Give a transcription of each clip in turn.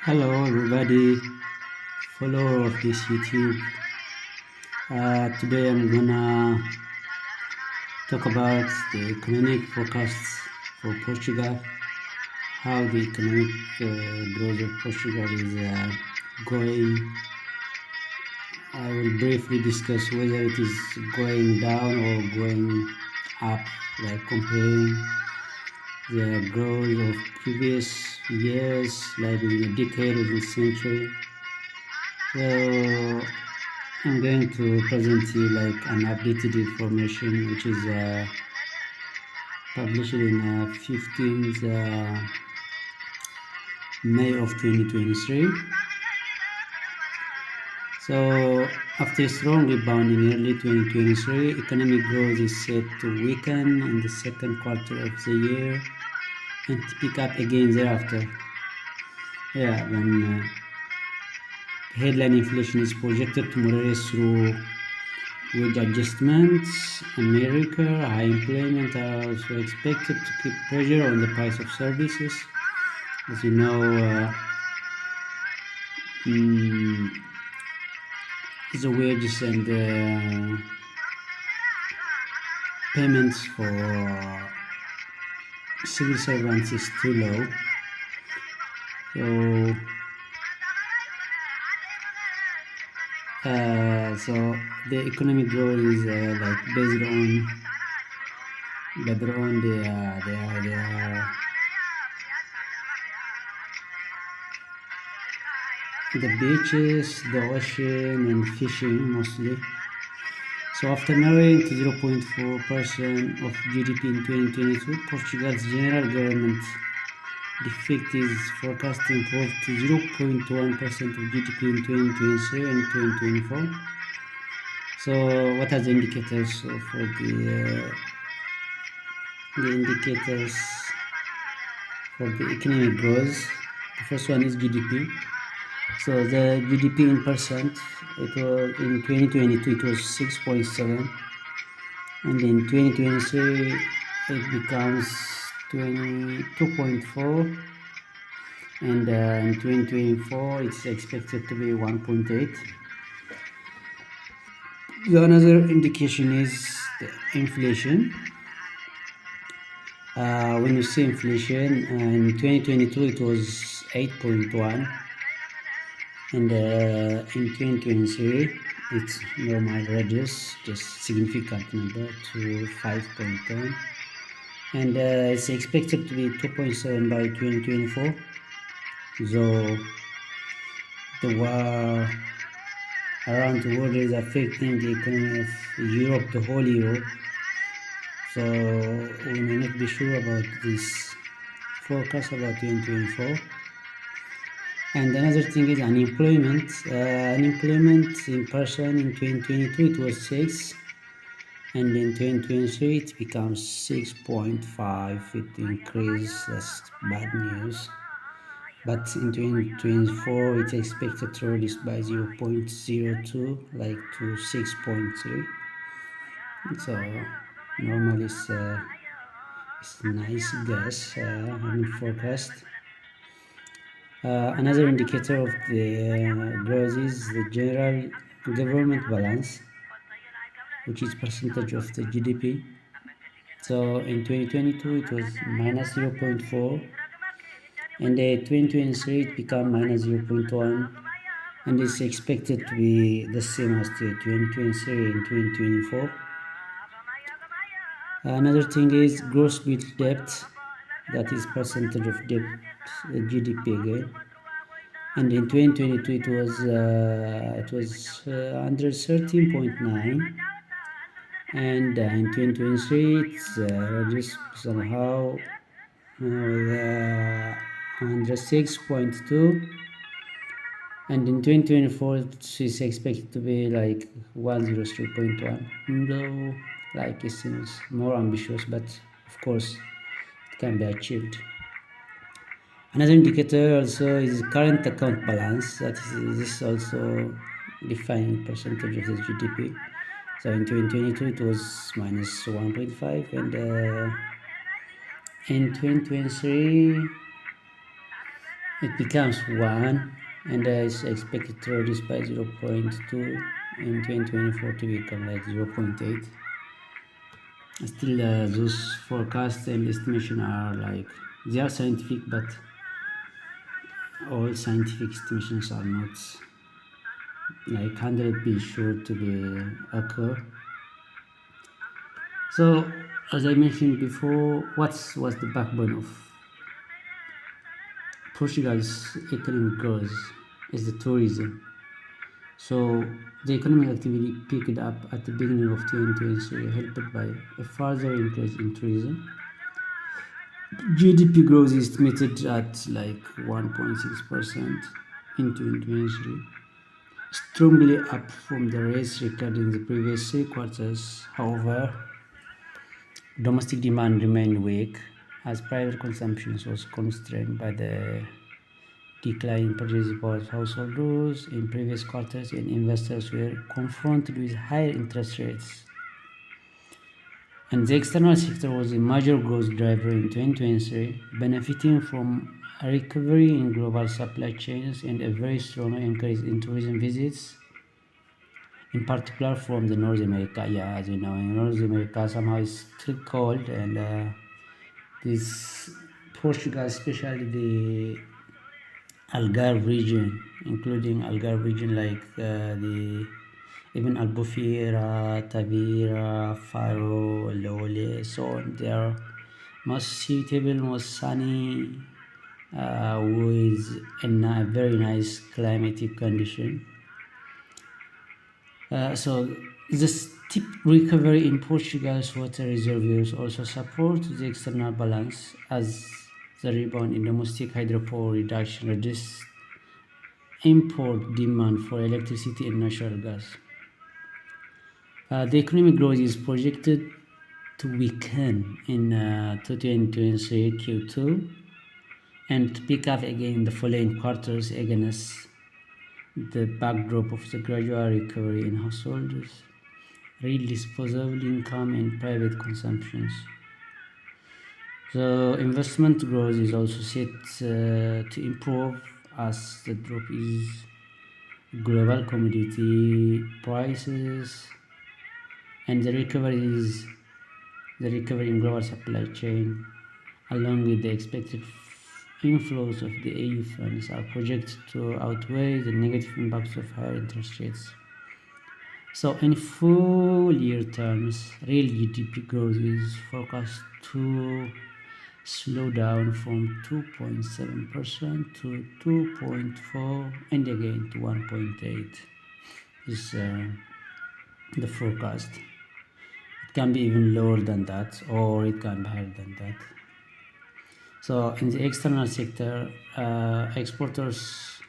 Hello everybody, follower of this YouTube. Today I'm gonna talk about the economic forecasts for Portugal, how the economic growth of Portugal is going. I will briefly discuss whether it is going down or going up, like comparing the growth of previous years, like in a decade or a century. So I'm going to present you like an updated information which is published in 15th May of 2023. So after a strong rebound in early 2023, economic growth is set to weaken in the second quarter of the year and to pick up again thereafter. Then headline inflation is projected to moderate through wage adjustments. America, high employment are also expected to keep pressure on the price of services. As you know, the wages and payments for civil servants is too low. So the economic growth is like based on the beaches, the ocean, and fishing mostly. So after narrowing to 0.4% of GDP in 2022, Portugal's general government deficit is forecast to improve to 0.1% of GDP in 2023 and 2024. So what are the indicators for the indicators for the economic growth? The first one is GDP. So the GDP in percent, it was in 2022 it was 6.7, and in 2023 it becomes 22.4, and in 2024 it's expected to be 1.8. The another indication is the inflation. When you see inflation, in 2022 it was 8.1, and in 2023 it's normal reduced, just significant number to 5.10, and it's expected to be 2.7 by 2024. So the war around the world is affecting the economy of Europe, the whole Europe. So we may not be sure about this forecast about 2024. And another thing is unemployment. Unemployment in person in 2022 it was 6, and in 2023 it becomes 6.5. It increased. That's bad news. But in 2024 it's expected to reduce by 0.02, like to 6.3. So normally it's a nice guess, forecast. Another indicator of the growth is the general government balance, which is percentage of the GDP. So in 2022 it was minus 0.4, and in 2023 it became minus 0.1, and it's expected to be the same as the 2023 and 2024. Another thing is gross bill debt, that is percentage of debt GDP again, and in 2022 it was under 13.9, and in 2023 it's reduced somehow under 6.2, and in 2024 it is expected to be like 103.1, though like it seems more ambitious, but of course it can be achieved. Another indicator also is current account balance, that is also defining percentage of the GDP. So in 2022 it was minus 1.5, and in 2023 it becomes 1, and is expected to reduce by 0.2 in 2024 to become like 0.8. Still, those forecasts and estimation are like, they are scientific, but all scientific estimations are not like 100% sure to be occur. So, as I mentioned before, what was the backbone of Portugal's economic growth is the tourism. So the economic activity picked up at the beginning of 2023, helped by a further increase in tourism. GDP growth is estimated at like 1.6% in 2023, strongly up from the rates recorded in the previous 3 quarters. However, domestic demand remained weak as private consumption was constrained by the decline in purchasing power of households in previous quarters, and investors were confronted with higher interest rates. And the external sector was a major growth driver in 2023, benefiting from a recovery in global supply chains and a very strong increase in tourism visits, in particular from the North America. Yeah, as you know, in North America somehow it's still cold, and this Portugal, especially the Algarve region, including Algarve region like the even Albufeira, Tavira, Faro, Lole, so on. They are most suitable, most sunny, with a very nice climatic condition. So the steep recovery in Portugal's water reservoirs also support the external balance, as the rebound in domestic hydropower reduction reduced import demand for electricity and natural gas. The economic growth is projected to weaken in 2023 Q2 and to pick up again in the following quarters against the backdrop of the gradual recovery in households, real disposable income, and private consumptions. So investment growth is also set to improve as the drop is global commodity prices, and the recovery in global supply chain, along with the expected inflows of the EU funds, are projected to outweigh the negative impacts of higher interest rates. So in full year terms, real GDP growth is forecast to slow down from 2.7% to 2.4% and again to 1.8% is the forecast. It can be even lower than that, or it can be higher than that. So in the external sector, exporters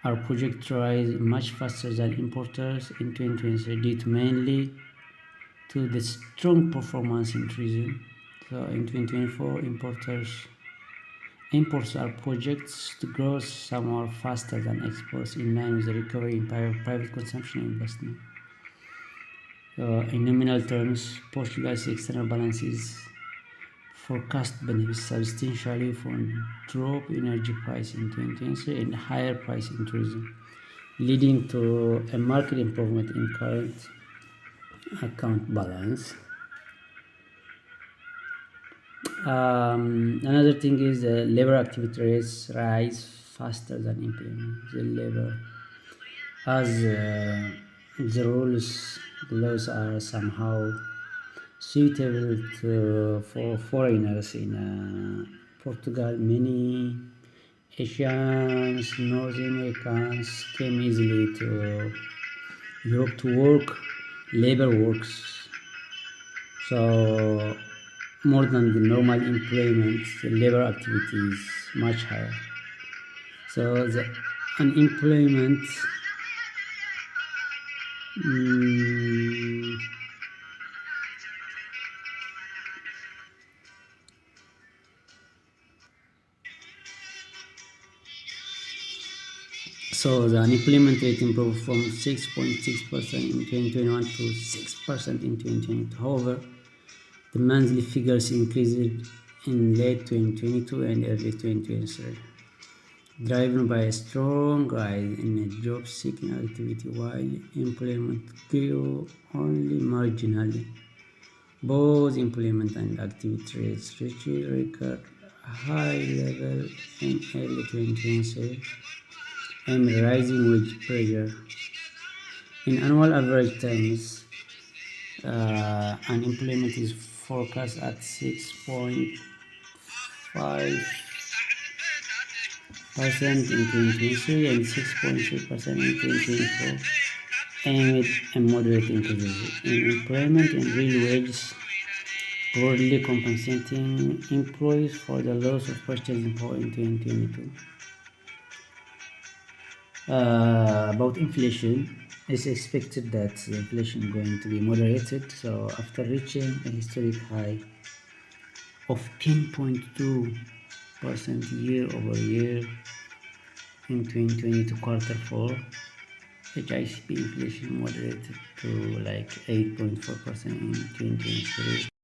are projected to rise much faster than importers in 2023 due to mainly to the strong performance in tourism. So in 2024, imports are projected to grow somewhat faster than exports, in line with the recovery in private consumption and investment. In nominal terms, Portugal's external balance is forecast benefit substantially from drop in energy price in 2023 and higher price in tourism, leading to a marked improvement in current account balance. Another thing is the labor activity rates rise faster than employment. The labor, as the laws are somehow suitable for foreigners in Portugal. Many Asians, North Americans came easily to Europe to work. Labor works, so more than the normal employment, the labor activity is much higher. So the unemployment So the unemployment rate improved from 6.6% in 2021 to 6% in 2022. However, the monthly figures increased in late 2022 and early 2023. driven by a strong rise in job-seeking activity while employment grew only marginally. Both employment and activity rates reached record high level in early 2023 and rising wage pressure. In annual average terms, unemployment is forecast at 6.5% in 2023 and 6.3% in 2024, amid a moderate increase in employment and real wages, broadly compensating employees for the loss of purchasing power in 2022. About inflation, it's expected that the inflation is going to be moderated. So after reaching a historic high of 10.2% year over year in 2022 quarter 4, HICP inflation moderated to like 8.4% in 2023.